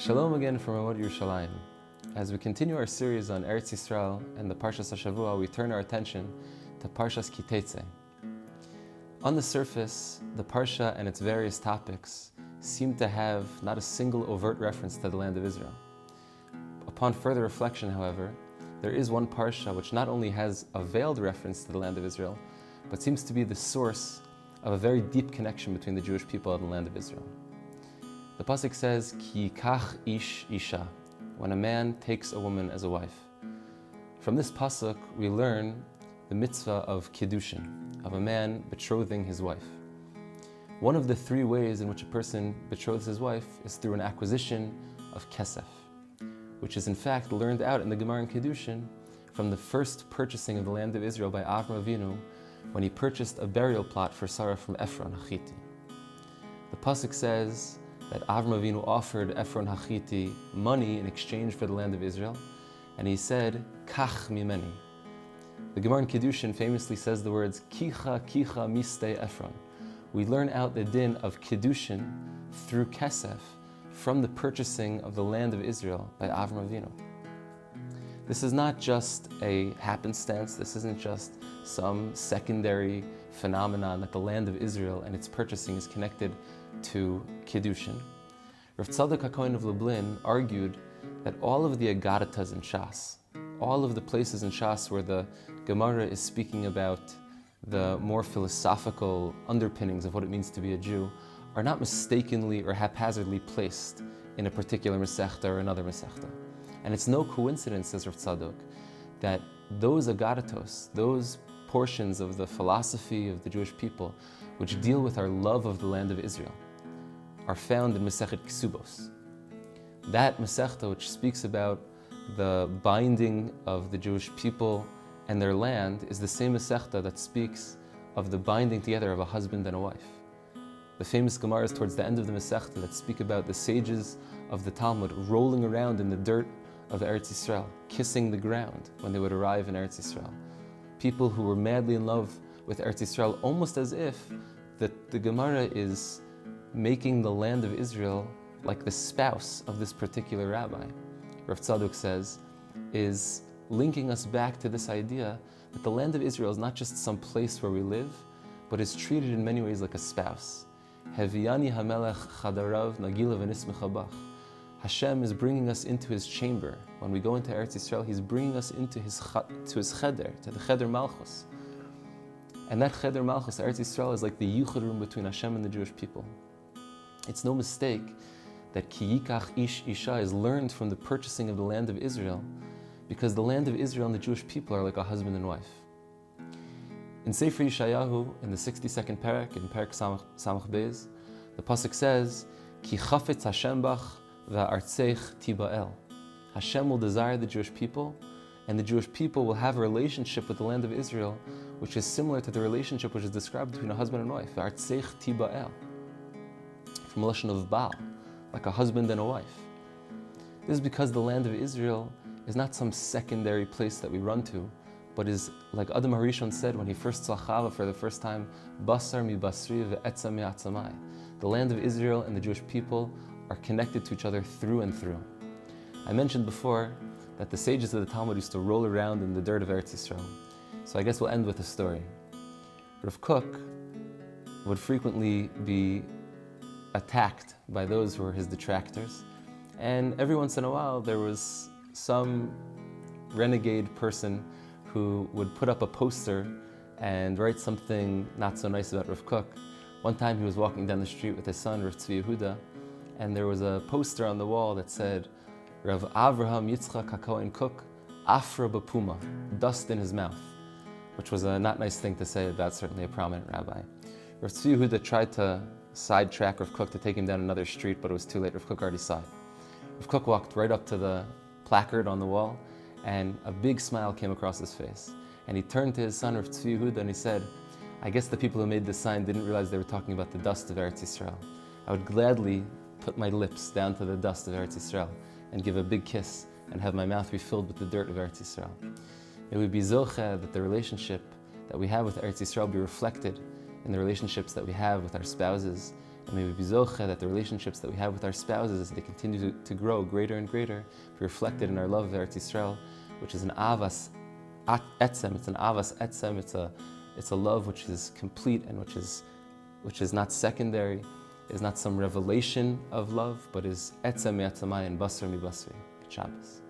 Shalom again from Ramot Yerushalayim. As we continue our series on Eretz Yisrael and the Parasha Shavua, we turn our attention to Parshas Teitzei. On the surface, the Parsha and its various topics seem to have not a single overt reference to the land of Israel. Upon further reflection, however, there is one Parsha which not only has a veiled reference to the land of Israel, but seems to be the source of a very deep connection between the Jewish people and the land of Israel. The pasuk says, Ki yikach ish isha, when a man takes a woman as a wife. From this pasuk, we learn the mitzvah of kiddushin, of a man betrothing his wife. One of the three ways in which a person betroths his wife is through an acquisition of kesef, which is in fact learned out in the Gemara in Kiddushin from the first purchasing of the land of Israel by Avram Avinu when he purchased a burial plot for Sarah from Ephron Hachiti. The pasuk says that Avram Avinu offered Ephron Hachiti money in exchange for the land of Israel, and he said, Kach mimeni. The Gemara in Kiddushin famously says the words, Kicha kicha miste Ephron. We learn out the din of Kiddushin through Kesef from the purchasing of the land of Israel by Avram Avinu. This is not just a happenstance, this isn't just some secondary phenomenon that the land of Israel and its purchasing is connected to Kiddushin. Rav Tzadok HaKohen of Lublin argued that all of the Agadatas in Shas, all of the places in Shas where the Gemara is speaking about the more philosophical underpinnings of what it means to be a Jew, are not mistakenly or haphazardly placed in a particular Masechta or another Masechta. And it's no coincidence, says Rav Tzadok, that those Agadatos, those portions of the philosophy of the Jewish people which deal with our love of the land of Israel are found in Masechet Kesubos. That Masechta which speaks about the binding of the Jewish people and their land is the same Masechta that speaks of the binding together of a husband and a wife. The famous Gemaras towards the end of the Masechta that speak about the sages of the Talmud rolling around in the dirt of Eretz Yisrael, kissing the ground when they would arrive in Eretz Yisrael. People who were madly in love with Eretz Yisrael, almost as if the Gemara is making the land of Israel like the spouse of this particular rabbi. Rav Tzadok says, is linking us back to this idea that the land of Israel is not just some place where we live, but is treated in many ways like a spouse. Heviyani hamelech chadarav nagila v'nismecha bach. Hashem is bringing us into His chamber. When we go into Eretz Yisrael, He's bringing us into His cheder, to the cheder malchus. And that cheder malchus, Eretz Yisrael, is like the yuchad room between Hashem and the Jewish people. It's no mistake that ki yikach ish isha is learned from the purchasing of the land of Israel, because the land of Israel and the Jewish people are like a husband and wife. In Sefer Yeshayahu, in the 62nd parak, in parak Samach Beis, the pasuk says, Ki chafetz Hashem bach va'artzeich tiba'el. Hashem will desire the Jewish people, and the Jewish people will have a relationship with the land of Israel, which is similar to the relationship which is described between a husband and wife. Va'artzeich tiba'el. From a lashon of Baal, like a husband and a wife. This is because the land of Israel is not some secondary place that we run to, but is, like Adam HaRishon said when he first saw Chava for the first time, Basar mi basri ve'etza mi atzamai. The land of Israel and the Jewish people are connected to each other through and through. I mentioned before that the sages of the Talmud used to roll around in the dirt of Eretz Yisrael. So I guess we'll end with a story. Rav Kook would frequently be attacked by those who were his detractors, and every once in a while there was some renegade person who would put up a poster and write something not so nice about Rav Kook. One time he was walking down the street with his son, Rav Tzvi Yehuda, and there was a poster on the wall that said, Rav Avraham Yitzchak HaKohen Kook, Afra Bapuma, dust in his mouth, which was a not nice thing to say about certainly a prominent rabbi. Rav Tzvi Yehuda tried to sidetrack Rav Kook to take him down another street, but it was too late. Rav Kook already saw it. Rav Kook walked right up to the placard on the wall, and a big smile came across his face. And he turned to his son, Rav Tzvi Yehuda, and he said, I guess the people who made this sign didn't realize they were talking about the dust of Eretz Yisrael. I would gladly put my lips down to the dust of Eretz Yisrael and give a big kiss and have my mouth be filled with the dirt of Eretz Yisrael. It would be zocheh that the relationship that we have with Eretz Yisrael be reflected in the relationships that we have with our spouses And may we be zocheh that the relationships that we have with our spouses, as they continue to grow greater and greater, be reflected in our love of Eretz Yisrael, which is an avas etzem. It's an avas etzem. It's a love which is complete and which is not secondary, is not some revelation of love, but is etzem yatzamai and basar mi basri. Shabbos.